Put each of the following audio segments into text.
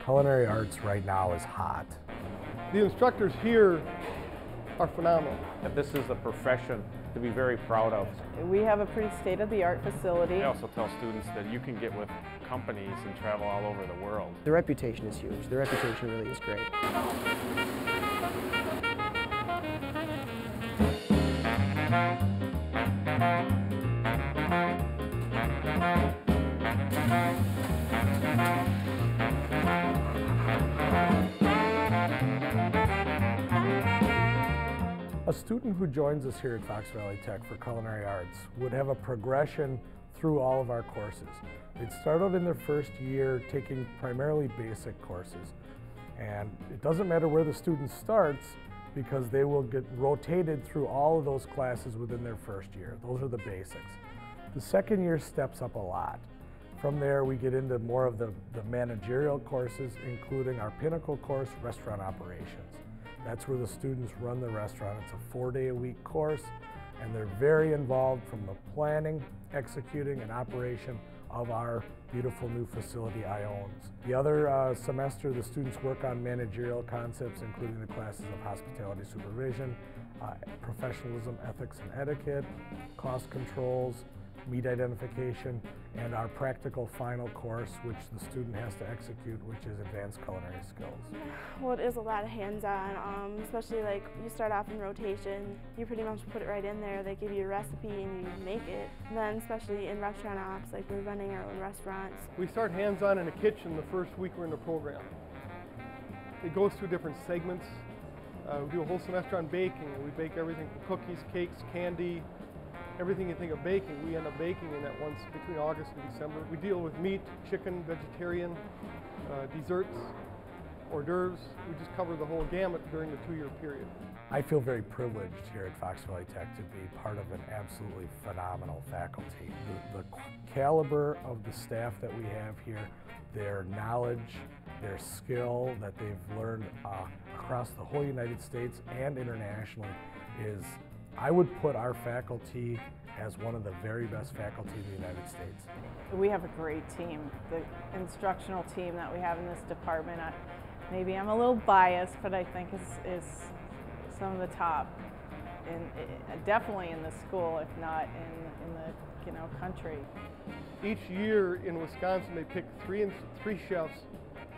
Culinary arts right now is hot. The instructors here are phenomenal. This is a profession to be very proud of. We have a pretty state-of-the-art facility. I also tell students that you can get with companies and travel all over the world. The reputation is huge. The reputation really is great. A student who joins us here at Fox Valley Tech for Culinary Arts would have a progression through all of our courses. They'd start out in their first year taking primarily basic courses. And it doesn't matter where the student starts because they will get rotated through all of those classes within their first year. Those are the basics. The second year steps up a lot. From there we get into more of the managerial courses, including our pinnacle course, restaurant operations. That's where the students run the restaurant. It's a 4-day-a-week course, and they're very involved from the planning, executing, and operation of our beautiful new facility, IONS. The other semester, the students work on managerial concepts, including the classes of hospitality supervision, professionalism, ethics and etiquette, cost controls, meat identification, and our practical final course, which the student has to execute, which is advanced culinary skills. Well, it is a lot of hands-on, especially like you start off in rotation, you pretty much put it right in there. They give you a recipe and you make it. And then especially in restaurant ops, like we're running our own restaurants. We start hands-on in the kitchen the first week we're in the program. It goes through different segments. We do a whole semester on baking, and we bake everything from cookies, cakes, candy, everything you think of baking. We end up baking in that once between August and December. We deal with meat, chicken, vegetarian, desserts, hors d'oeuvres. We just cover the whole gamut during the 2-year period. I feel very privileged here at Fox Valley Tech to be part of an absolutely phenomenal faculty. The caliber of the staff that we have here, their knowledge, their skill that they've learned across the whole United States and internationally is, I would put our faculty as one of the very best faculty in the United States. We have a great team. The instructional team that we have in this department, maybe I'm a little biased, but I think is some of the top, definitely in the school, if not in the country. Each year in Wisconsin, they pick three chefs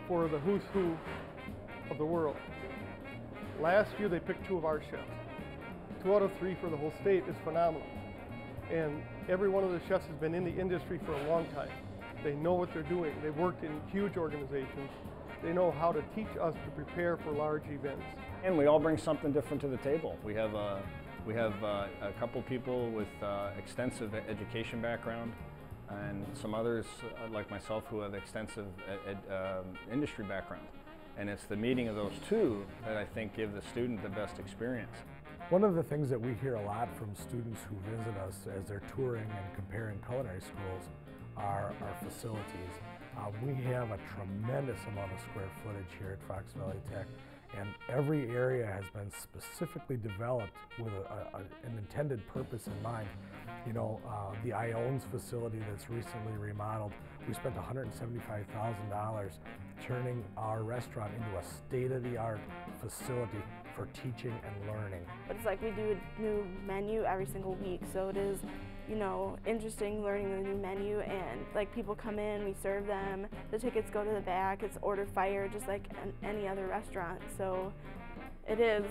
for the who's who of the world. Last year, they picked 2 of our chefs. 2 out of 3 for the whole state is phenomenal. And every one of the chefs has been in the industry for a long time. They know what they're doing. They've worked in huge organizations. They know how to teach us to prepare for large events. And we all bring something different to the table. We have a couple people with extensive education background, and some others like myself who have extensive industry background. And it's the meeting of those two that I think give the student the best experience. One of the things that we hear a lot from students who visit us as they're touring and comparing culinary schools are our facilities. We have a tremendous amount of square footage here at Fox Valley Tech, and every area has been specifically developed with an intended purpose in mind. You know, the IONS facility that's recently remodeled, we spent $175,000 turning our restaurant into a state-of-the-art facility for teaching and learning. But it's like we do a new menu every single week, so it is, you know, interesting learning the new menu, and like people come in, we serve them, the tickets go to the back, it's order fire just like any other restaurant. So it is,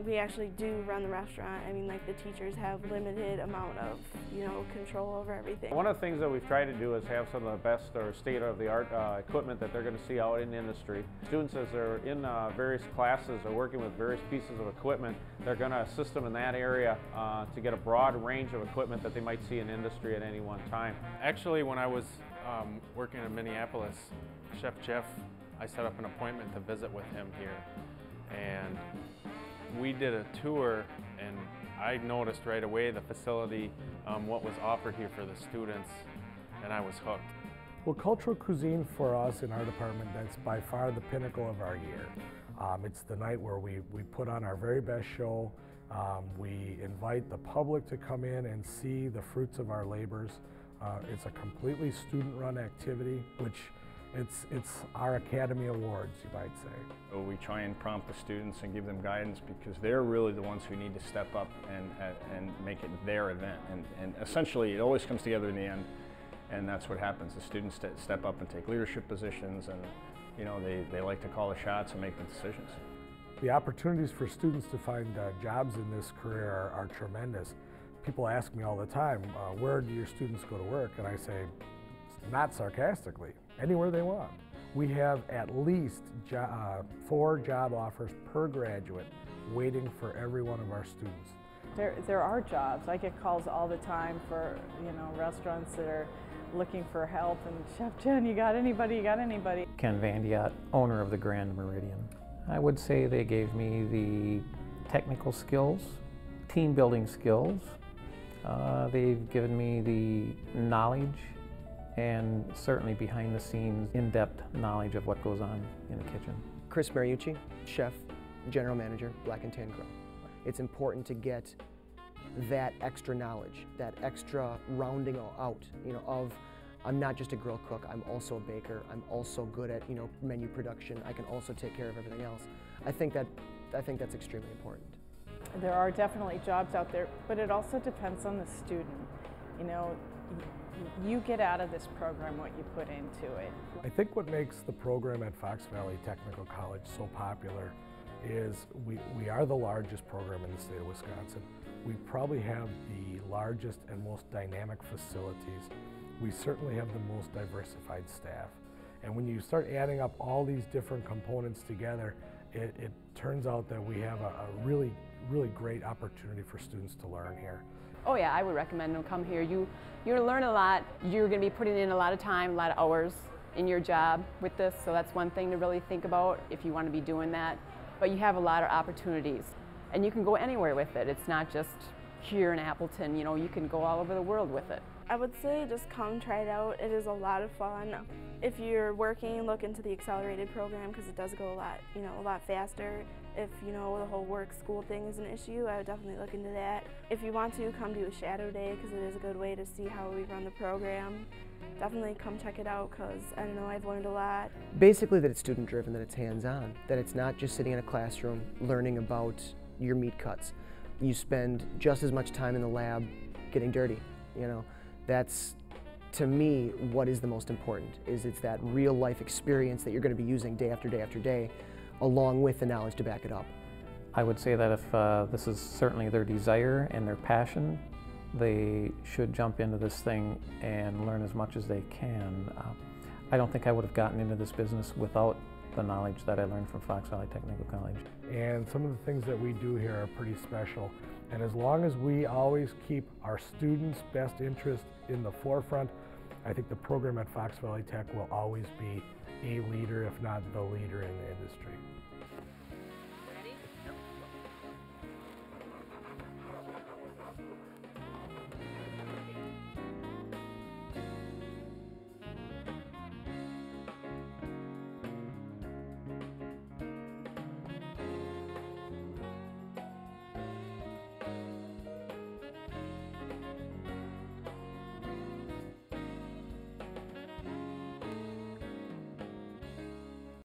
we actually do run the restaurant. I mean, like the teachers have limited amount of, you know, control over everything. One of the things that we've tried to do is have some of the best or state-of-the-art equipment that they're going to see out in the industry. Students, as they're in various classes or working with various pieces of equipment, they're going to assist them in that area to get a broad range of equipment that they might see in industry at any one time. Actually, when I was working in Minneapolis, Chef Jeff, I set up an appointment to visit with him here. And we did a tour, and I noticed right away the facility, what was offered here for the students, and I was hooked. Well, cultural cuisine for us in our department, that's by far the pinnacle of our year. It's the night where we put on our very best show. We invite the public to come in and see the fruits of our labors. It's a completely student-run activity, which It's our Academy Awards, you might say. So we try and prompt the students and give them guidance because they're really the ones who need to step up and make it their event. And essentially, it always comes together in the end, and that's what happens. The students step up and take leadership positions, and you know, they like to call the shots and make the decisions. The opportunities for students to find jobs in this career are tremendous. People ask me all the time, where do your students go to work? And I say, not sarcastically, anywhere they want. We have at least 4 job offers per graduate waiting for every one of our students. There are jobs. I get calls all the time for, you know, restaurants that are looking for help, and Chef Jenn, you got anybody? You got anybody? Ken Vandeyacht, owner of the Grand Meridian. I would say they gave me the technical skills, team building skills. They've given me the knowledge and certainly behind the scenes, in-depth knowledge of what goes on in the kitchen. Chris Mariucci, chef, general manager, Black and Tan Grille. It's important to get that extra knowledge, that extra rounding out, you know, of I'm not just a grill cook, I'm also a baker, I'm also good at, you know, menu production, I can also take care of everything else. I think that's extremely important. There are definitely jobs out there, but it also depends on the student. You know, you get out of this program what you put into it. I think what makes the program at Fox Valley Technical College so popular is we are the largest program in the state of Wisconsin. We probably have the largest and most dynamic facilities. We certainly have the most diversified staff. And when you start adding up all these different components together, it turns out that we have a really great opportunity for students to learn here. Oh yeah, I would recommend them come here. You're going to learn a lot. You're going to be putting in a lot of time, a lot of hours in your job with this, so that's one thing to really think about if you want to be doing that. But you have a lot of opportunities, and you can go anywhere with it. It's not just here in Appleton, you know, you can go all over the world with it. I would say just come try it out. It is a lot of fun. If you're working, look into the accelerated program because it does go a lot faster. If, you know, the whole work school thing is an issue, I would definitely look into that. If you want to, come to a shadow day because it is a good way to see how we run the program. Definitely come check it out because, I don't know, I've learned a lot. Basically that it's student driven, that it's hands-on, that it's not just sitting in a classroom learning about your meat cuts. You spend just as much time in the lab getting dirty, you know. That's, to me, what is the most important, is it's that real life experience that you're going to be using day after day after day, along with the knowledge to back it up. I would say that if this is certainly their desire and their passion, they should jump into this thing and learn as much as they can. I don't think I would have gotten into this business without the knowledge that I learned from Fox Valley Technical College. And some of the things that we do here are pretty special. And as long as we always keep our students' best interest in the forefront, I think the program at Fox Valley Tech will always be a leader, if not the leader in the industry.